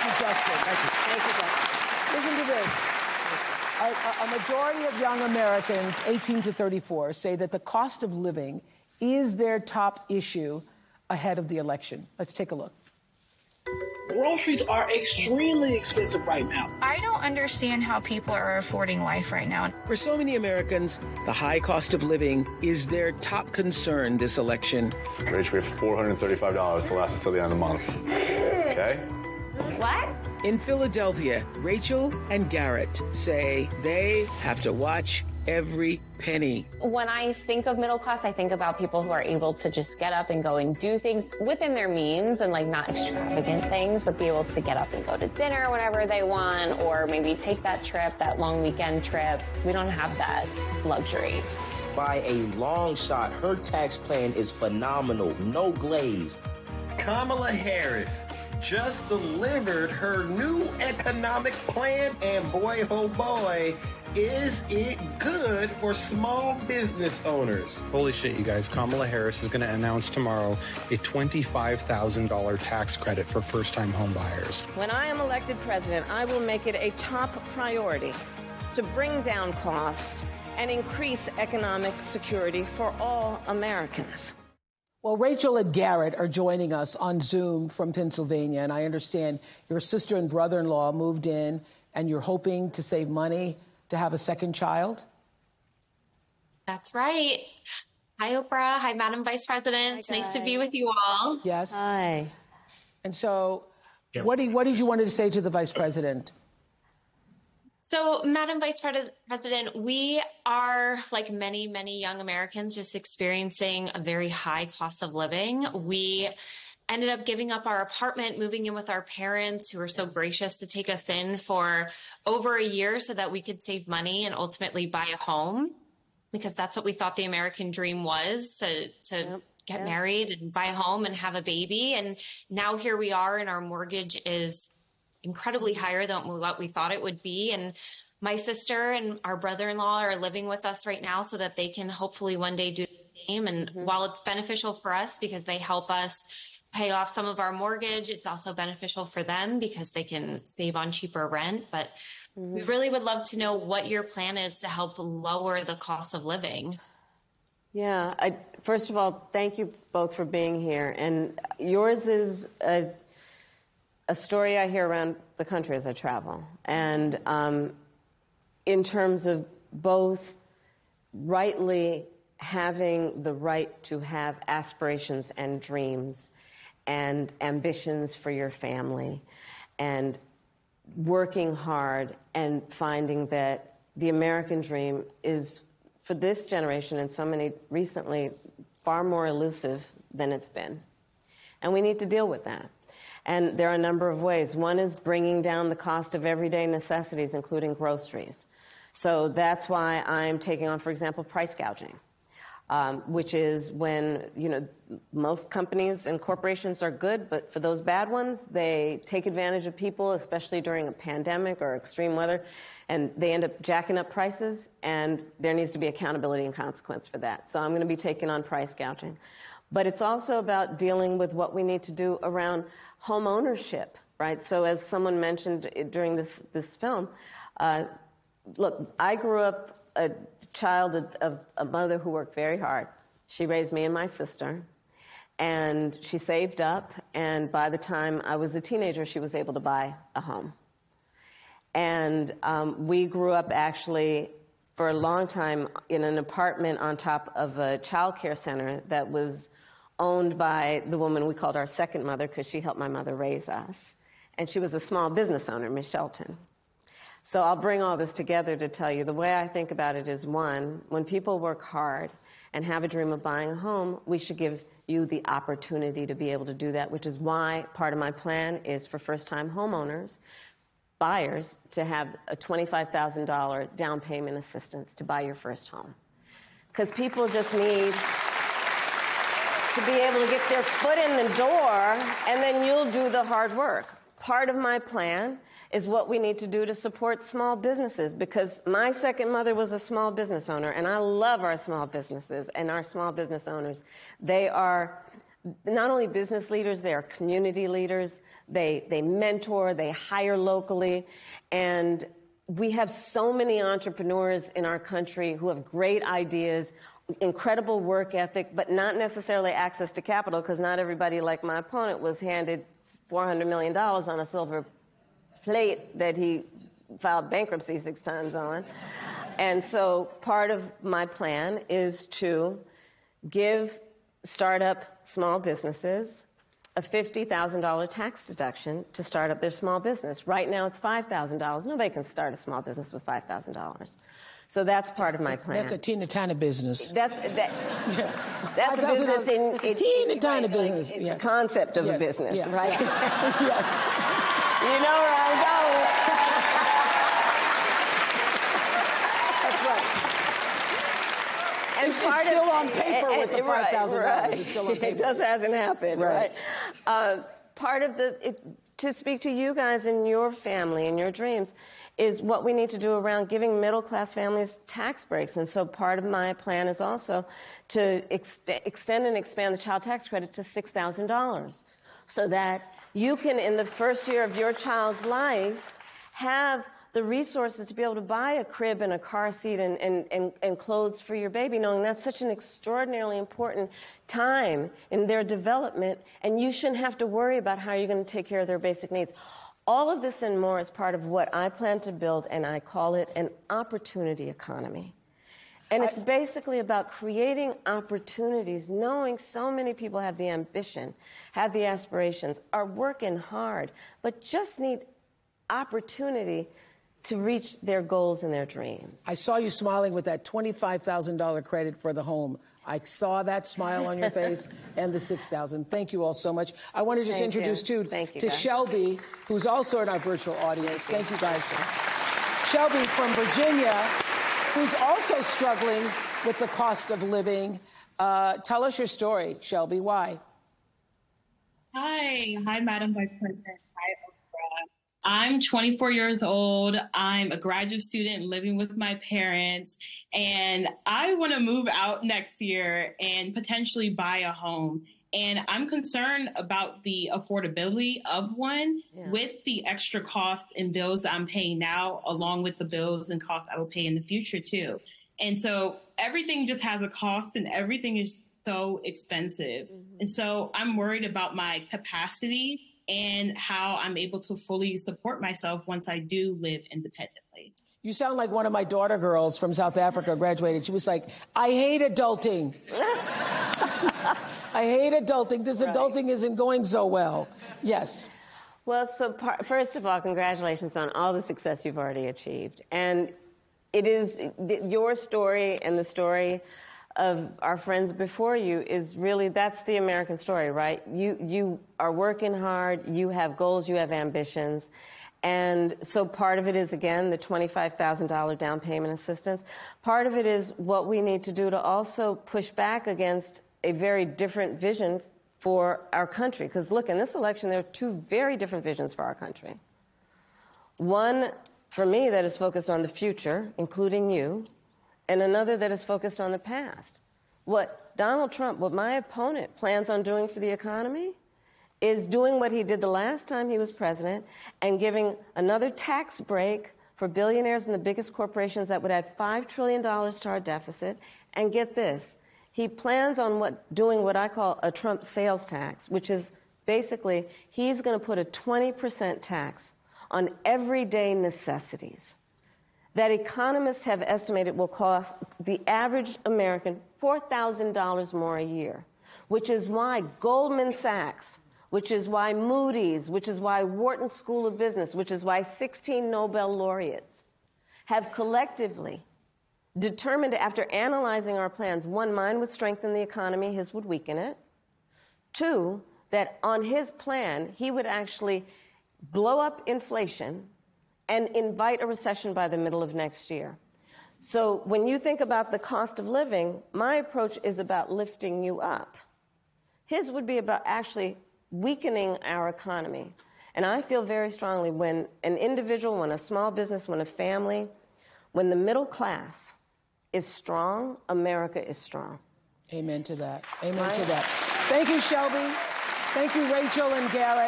you, Justin. Thank you. Thank you, Justin. Listen to this. A majority of young Americans, 18 to 34, say that the cost of living is their top issue ahead of the election. Let's take a look. Groceries are extremely expensive right now. I don't understand how people are affording life right now. For so many Americans, the high cost of living is their top concern this election. Rach, we have $435 to last us till the end of the month. Okay? What? In Philadelphia, Rachel and Garrett say they have to watch every penny. When I think of middle class, I think about people who are able to just get up and go and do things within their means and like not extravagant things, but be able to get up and go to dinner whenever they want, or maybe take that trip, that long weekend trip. We don't have that luxury. By a long shot, her tax plan is phenomenal, no glaze. Kamala Harris just delivered her new economic plan, and boy, oh boy, is it good for small business owners. Holy shit, you guys. Kamala Harris is going to announce tomorrow a $25,000 tax credit for first-time home buyers. When I am elected president, I will make it a top priority to bring down costs and increase economic security for all Americans. Well, Rachel and Garrett are joining us on Zoom from Pennsylvania, and I understand your sister and brother-in-law moved in, and you're hoping to save money to have a second child? That's right. Hi, Oprah. Hi, Madam Vice President. It's nice to be with you all. Yes. Hi. And so what did you want to say to the Vice President? So, Madam Vice President, we are, like many, many young Americans, just experiencing a very high cost of living. We ended up giving up our apartment, moving in with our parents who were so gracious to take us in for over a year so that we could save money and ultimately buy a home, because that's what we thought the American dream was, to get married and buy a home and have a baby. And now here we are, and our mortgage is incredibly higher than what we thought it would be. And my sister and our brother-in-law are living with us right now so that they can hopefully one day do the same. And while it's beneficial for us because they help us pay off some of our mortgage, it's also beneficial for them because they can save on cheaper rent. But we really would love to know what your plan is to help lower the cost of living. Yeah, first of all, thank you both for being here. And yours is a story I hear around the country as I travel. And in terms of both rightly having the right to have aspirations and dreams and ambitions for your family, and working hard and finding that the American dream is, for this generation and so many recently, far more elusive than it's been. And we need to deal with that. And there are a number of ways. One is bringing down the cost of everyday necessities, including groceries. So that's why I'm taking on, for example, price gouging, which is when, most companies and corporations are good, but for those bad ones, they take advantage of people, especially during a pandemic or extreme weather, and they end up jacking up prices, and there needs to be accountability and consequence for that. So I'm going to be taking on price gouging. But it's also about dealing with what we need to do around home ownership, right? So as someone mentioned during this film, look, I grew up a child of a mother who worked very hard. She raised me and my sister, and she saved up, and by the time I was a teenager, she was able to buy a home. And we grew up actually for a long time in an apartment on top of a child care center that was owned by the woman we called our second mother because she helped my mother raise us. And she was a small business owner, Miss Shelton. So I'll bring all this together to tell you the way I think about it is, one, when people work hard and have a dream of buying a home, we should give you the opportunity to be able to do that, which is why part of my plan is for first-time homeowners, buyers, to have a $25,000 down payment assistance to buy your first home. Because people just need to be able to get their foot in the door, and then you'll do the hard work. Part of my plan is what we need to do to support small businesses, because my second mother was a small business owner, and I love our small businesses and our small business owners. They are not only business leaders, they are community leaders. They mentor, they hire locally. And we have so many entrepreneurs in our country who have great ideas, incredible work ethic, but not necessarily access to capital, because not everybody, like my opponent, was handed $400 million on a silver plate that he filed bankruptcy 6 times on. And so part of my plan is to give startup small businesses a $50,000 tax deduction to start up their small business. Right now it's $5,000. Nobody can start a small business with $5,000. So that's part of my plan. That's a teeny-tiny business. That's a business in teeny tiny business. It's a concept of a business, right? Yes. You know where I'm going. That's right. And it's still on paper with the $5,000. Right. It's still on paper. It just hasn't happened, right? Part of to speak to you guys and your family and your dreams is what we need to do around giving middle-class families tax breaks. And so part of my plan is also to extend and expand the child tax credit to $6,000 so that you can, in the first year of your child's life, have the resources to be able to buy a crib and a car seat and clothes for your baby, knowing that's such an extraordinarily important time in their development, and you shouldn't have to worry about how you're going to take care of their basic needs. All of this and more is part of what I plan to build, and I call it an opportunity economy. And it's basically about creating opportunities, knowing so many people have the ambition, have the aspirations, are working hard, but just need opportunity to reach their goals and their dreams. I saw you smiling with that $25,000 credit for the home. I saw that smile on your face and the $6,000. Thank you all so much. I want to just introduce to Shelby, who's also in our virtual audience. Thank you guys. Shelby from Virginia, who's also struggling with the cost of living. Tell us your story, Shelby. Why? Hi, Madam Vice President. Hi, Oprah. I'm 24 years old. I'm a graduate student living with my parents, and I want to move out next year and potentially buy a home. And I'm concerned about the affordability of one with the extra costs and bills that I'm paying now, along with the bills and costs I will pay in the future too. And so everything just has a cost and everything is so expensive. And so I'm worried about my capacity and how I'm able to fully support myself once I do live independently. You sound like one of my daughter girls from South Africa graduated. She was like, I hate adulting. I hate adulting. This adulting isn't going so well. Yes. Well, so first of all, congratulations on all the success you've already achieved. And it is your story and the story of our friends before you is really, that's the American story, right? You are working hard, you have goals, you have ambitions. And so part of it is, again, the $25,000 down payment assistance. Part of it is what we need to do to also push back against a very different vision for our country. Because look, in this election, there are two very different visions for our country. One, for me, that is focused on the future, including you, and another that is focused on the past. What Donald Trump, what my opponent plans on doing for the economy is doing what he did the last time he was president and giving another tax break for billionaires and the biggest corporations that would add $5 trillion to our deficit. And get this, he plans on doing what I call a Trump sales tax, which is basically he's going to put a 20% tax on everyday necessities that economists have estimated will cost the average American $4,000 more a year, which is why Goldman Sachs, which is why Moody's, which is why Wharton School of Business, which is why 16 Nobel laureates have collectively determined, after analyzing our plans, one, mine would strengthen the economy, his would weaken it. Two, that on his plan, he would actually blow up inflation and invite a recession by the middle of next year. So when you think about the cost of living, my approach is about lifting you up. His would be about actually weakening our economy. And I feel very strongly when an individual, when a small business, when a family, when the middle class is strong, America is strong. Amen to that. Amen to that. Thank you, Shelby. Thank you, Rachel and Garrett.